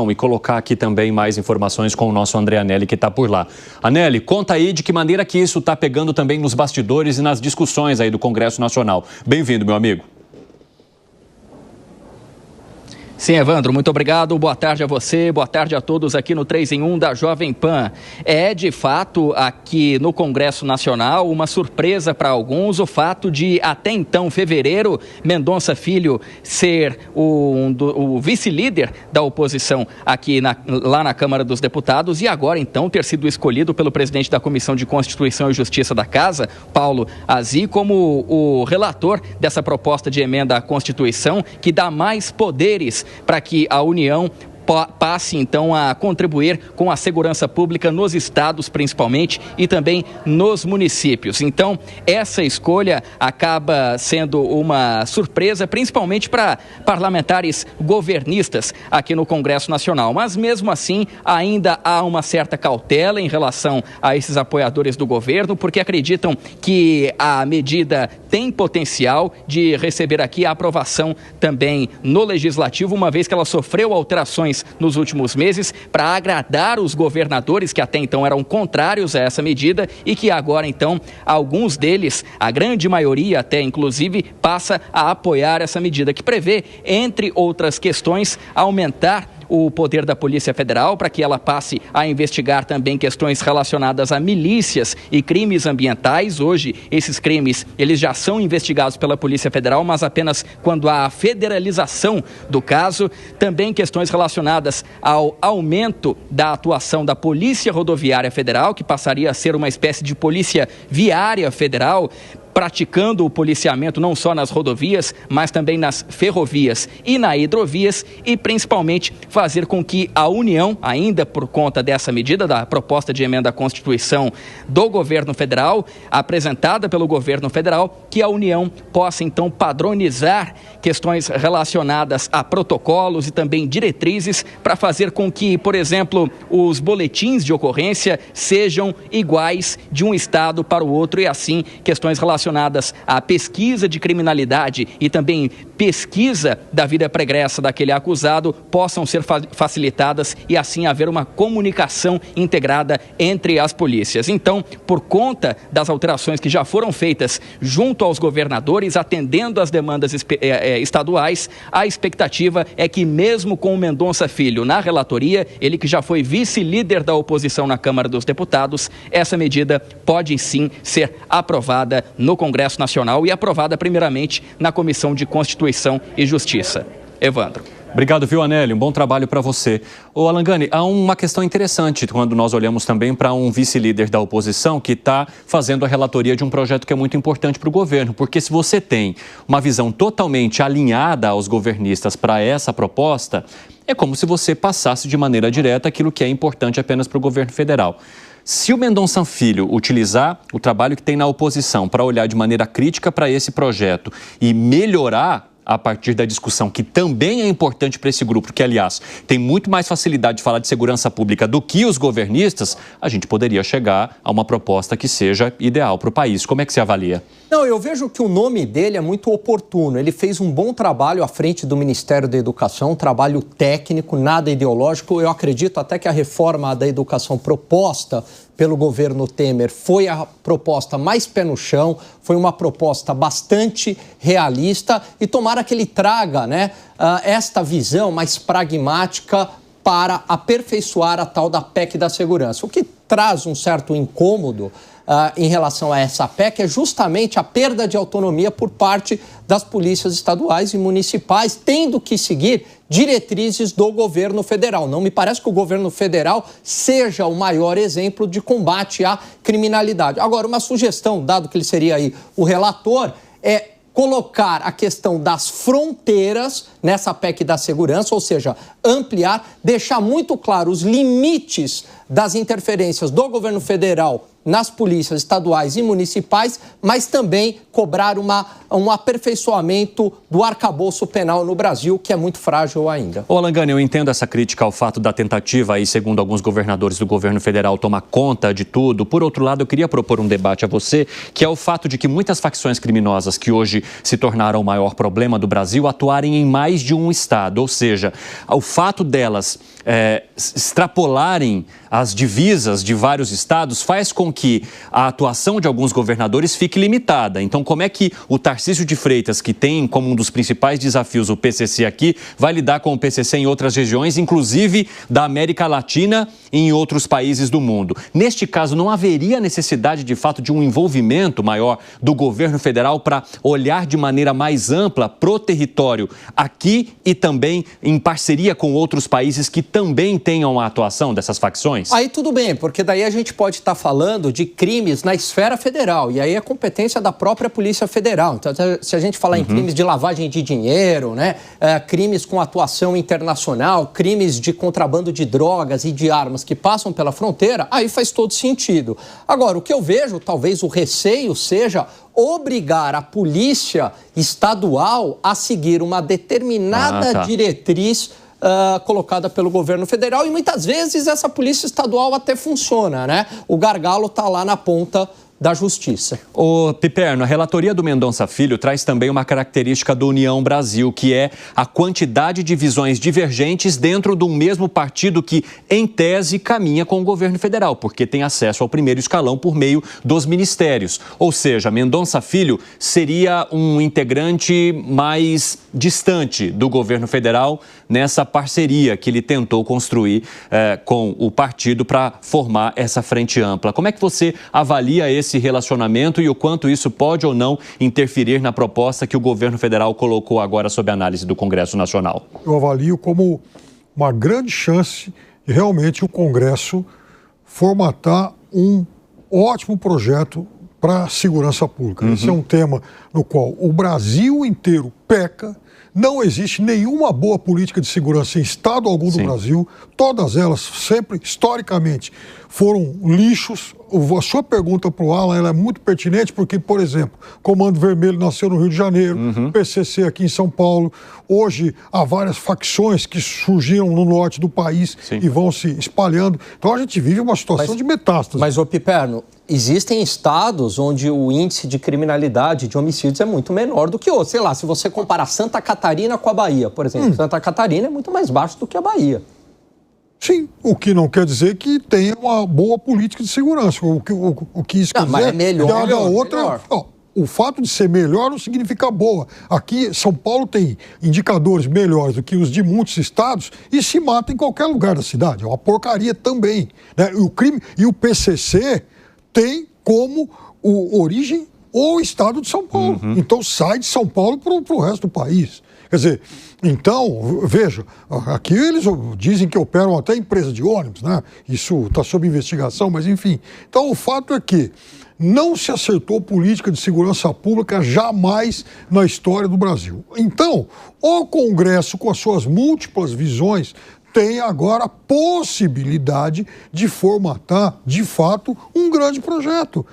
e colocar aqui também mais informações com o nosso André Anelli, que está por lá. Anelli, conta aí de que maneira que isso está pegando também nos bastidores e nas discussões aí do Congresso Nacional. Bem-vindo, meu amigo. Sim, Evandro, muito obrigado. Boa tarde a você, boa tarde a todos aqui no 3 em 1 da Jovem Pan. É, de fato, aqui no Congresso Nacional, uma surpresa para alguns o fato de, até então, fevereiro, Mendonça Filho ser o vice-líder da oposição aqui lá na Câmara dos Deputados e agora, então, ter sido escolhido pelo presidente da Comissão de Constituição e Justiça da Casa, Paulo Azy, como o relator dessa proposta de emenda à Constituição que dá mais poderes para que a União passe, então, a contribuir com a segurança pública nos estados, principalmente, e também nos municípios. Então, essa escolha acaba sendo uma surpresa, principalmente para parlamentares governistas aqui no Congresso Nacional. Mas, mesmo assim, ainda há uma certa cautela em relação a esses apoiadores do governo, porque acreditam que a medida tem potencial de receber aqui a aprovação também no Legislativo, uma vez que ela sofreu alterações nos últimos meses para agradar os governadores que até então eram contrários a essa medida e que agora, então, alguns deles, a grande maioria até inclusive, passa a apoiar essa medida que prevê, entre outras questões, aumentar o poder da Polícia Federal para que ela passe a investigar também questões relacionadas a milícias e crimes ambientais. Hoje, esses crimes, eles já são investigados pela Polícia Federal, mas apenas quando há a federalização do caso. Também questões relacionadas ao aumento da atuação da Polícia Rodoviária Federal, que passaria a ser uma espécie de Polícia Viária Federal, praticando o policiamento não só nas rodovias, mas também nas ferrovias e nas hidrovias e, principalmente, fazer com que a União, ainda por conta dessa medida da proposta de emenda à Constituição do governo federal, apresentada pelo governo federal, que a União possa, então, padronizar questões relacionadas a protocolos e também diretrizes para fazer com que, por exemplo, os boletins de ocorrência sejam iguais de um estado para o outro e, assim, questões relacionadas à pesquisa de criminalidade e também pesquisa da vida pregressa daquele acusado possam ser facilitadas e assim haver uma comunicação integrada entre as polícias. Então, por conta das alterações que já foram feitas junto aos governadores, atendendo às demandas estaduais, a expectativa é que mesmo com o Mendonça Filho na relatoria, ele que já foi vice-líder da oposição na Câmara dos Deputados, essa medida pode sim ser aprovada no Congresso Nacional e aprovada primeiramente na Comissão de Constituição e Justiça. Evandro. Obrigado, viu, Anelli? Um bom trabalho para você. Ô, Alangani, há uma questão interessante quando nós olhamos também para um vice-líder da oposição que está fazendo a relatoria de um projeto que é muito importante para o governo, porque se você tem uma visão totalmente alinhada aos governistas para essa proposta, é como se você passasse de maneira direta aquilo que é importante apenas para o governo federal. Se o Mendonça Filho utilizar o trabalho que tem na oposição para olhar de maneira crítica para esse projeto e melhorar a partir da discussão, que também é importante para esse grupo, que, aliás, tem muito mais facilidade de falar de segurança pública do que os governistas, a gente poderia chegar a uma proposta que seja ideal para o país. Como é que você avalia? Não, eu vejo que o nome dele é muito oportuno. Ele fez um bom trabalho à frente do Ministério da Educação, um trabalho técnico, nada ideológico. Eu acredito até que a reforma da educação proposta pelo governo Temer foi a proposta mais pé no chão, foi uma proposta bastante realista e tomara que ele traga, esta visão mais pragmática para aperfeiçoar a tal da PEC da segurança. O que traz um certo incômodo em relação a essa PEC é justamente a perda de autonomia por parte das polícias estaduais e municipais, tendo que seguir diretrizes do governo federal. Não me parece que o governo federal seja o maior exemplo de combate à criminalidade. Agora, uma sugestão, dado que ele seria aí o relator, é colocar a questão das fronteiras nessa PEC da segurança, ou seja, ampliar, deixar muito claro os limites das interferências do governo federal nas polícias estaduais e municipais, mas também cobrar um aperfeiçoamento do arcabouço penal no Brasil, que é muito frágil ainda. Ô, Alangani, eu entendo essa crítica ao fato da tentativa, aí, segundo alguns governadores do governo federal, tomar conta de tudo. Por outro lado, eu queria propor um debate a você, que é o fato de que muitas facções criminosas que hoje se tornaram o maior problema do Brasil atuarem em mais de um estado. Ou seja, o fato delas extrapolarem as divisas de vários estados faz com que a atuação de alguns governadores fique limitada. Então, como é que o Tarcísio de Freitas, que tem como um dos principais desafios o PCC aqui, vai lidar com o PCC em outras regiões, inclusive da América Latina e em outros países do mundo? Neste caso, não haveria necessidade, de fato, de um envolvimento maior do governo federal para olhar de maneira mais ampla para o território aqui e também em parceria com outros países que também tenham a atuação dessas facções? Aí tudo bem, porque daí a gente pode estar falando de crimes na esfera federal, e aí é competência da própria Polícia Federal. Então, se a gente falar em crimes de lavagem de dinheiro, né, crimes com atuação internacional, crimes de contrabando de drogas e de armas que passam pela fronteira, aí faz todo sentido. Agora, o que eu vejo, talvez o receio seja obrigar a polícia estadual a seguir uma determinada diretriz colocada pelo governo federal, e muitas vezes essa polícia estadual até funciona, né? O gargalo está lá na ponta da Justiça. Ô, Piperno, a relatoria do Mendonça Filho traz também uma característica do União Brasil, que é a quantidade de visões divergentes dentro de um mesmo partido que, em tese, caminha com o governo federal, porque tem acesso ao primeiro escalão por meio dos ministérios. Ou seja, Mendonça Filho seria um integrante mais distante do governo federal nessa parceria que ele tentou construir com o partido para formar essa frente ampla. Como é que você avalia esse relacionamento e o quanto isso pode ou não interferir na proposta que o governo federal colocou agora sob análise do Congresso Nacional? Eu avalio como uma grande chance de realmente o Congresso formatar um ótimo projeto para a segurança pública. Esse é um tema no qual o Brasil inteiro peca. Não existe nenhuma boa política de segurança em estado algum do Brasil. Todas elas, sempre, historicamente, foram lixos. A sua pergunta para o Alan ela é muito pertinente porque, por exemplo, Comando Vermelho nasceu no Rio de Janeiro, PCC aqui em São Paulo. Hoje há várias facções que surgiram no norte do país e vão se espalhando. Então a gente vive uma situação de metástase. Mas, ô Piperno, existem estados onde o índice de criminalidade, de homicídios, é muito menor do que outros. Sei lá, se você comparar Santa Catarina com a Bahia, por exemplo, Santa Catarina é muito mais baixo do que a Bahia. Sim, o que não quer dizer que tenha uma boa política de segurança. O que isso quer dizer é melhor, que a outra... O fato de ser melhor não significa boa. Aqui, São Paulo tem indicadores melhores do que os de muitos estados e se mata em qualquer lugar da cidade. É uma porcaria também, né? O crime e o PCC tem como origem o estado de São Paulo. Então sai de São Paulo para o resto do país. Quer dizer, então, veja, aqui eles dizem que operam até empresa de ônibus, né? Isso está sob investigação, mas enfim. Então o fato é que não se acertou política de segurança pública jamais na história do Brasil. Então, o Congresso, com as suas múltiplas visões, tem agora a possibilidade de formatar, de fato, um grande projeto.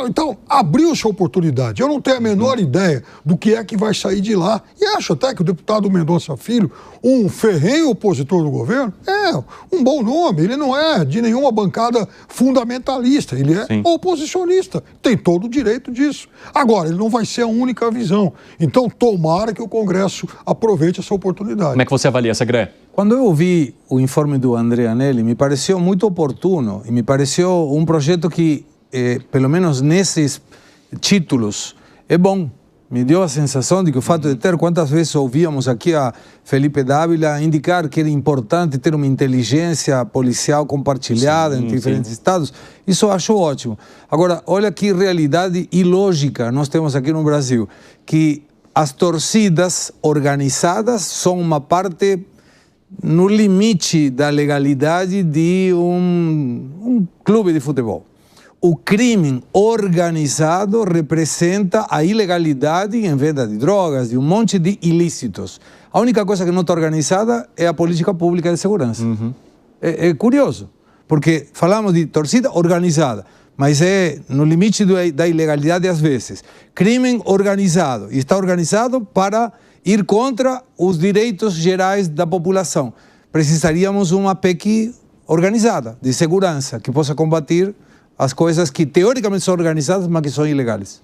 Então abriu-se a oportunidade. Eu não tenho a menor ideia do que é que vai sair de lá. E acho até que o deputado Mendonça Filho, um ferrenho opositor do governo, é um bom nome. Ele não é de nenhuma bancada fundamentalista. Ele é oposicionista. Tem todo o direito disso. Agora, ele não vai ser a única visão. Então, tomara que o Congresso aproveite essa oportunidade. Como é que você avalia, Segré? Quando eu ouvi o informe do André Anelli, me pareceu muito oportuno e me pareceu um projeto que, pelo menos nesses títulos, é bom. Me deu a sensação de que o fato de ter, quantas vezes ouvíamos aqui a Felipe Dávila indicar que era importante ter uma inteligência policial compartilhada entre diferentes estados, isso eu acho ótimo. Agora, olha que realidade ilógica nós temos aqui no Brasil, que as torcidas organizadas são uma parte no limite da legalidade de um clube de futebol. O crime organizado representa a ilegalidade em venda de drogas, de um monte de ilícitos. A única coisa que não está organizada é a política pública de segurança. É curioso, porque falamos de torcida organizada, mas é no limite da ilegalidade às vezes. Crime organizado, e está organizado para ir contra os direitos gerais da população. Precisaríamos uma PEC organizada, de segurança, que possa combater as coisas que teoricamente são organizadas, mas que são ilegais.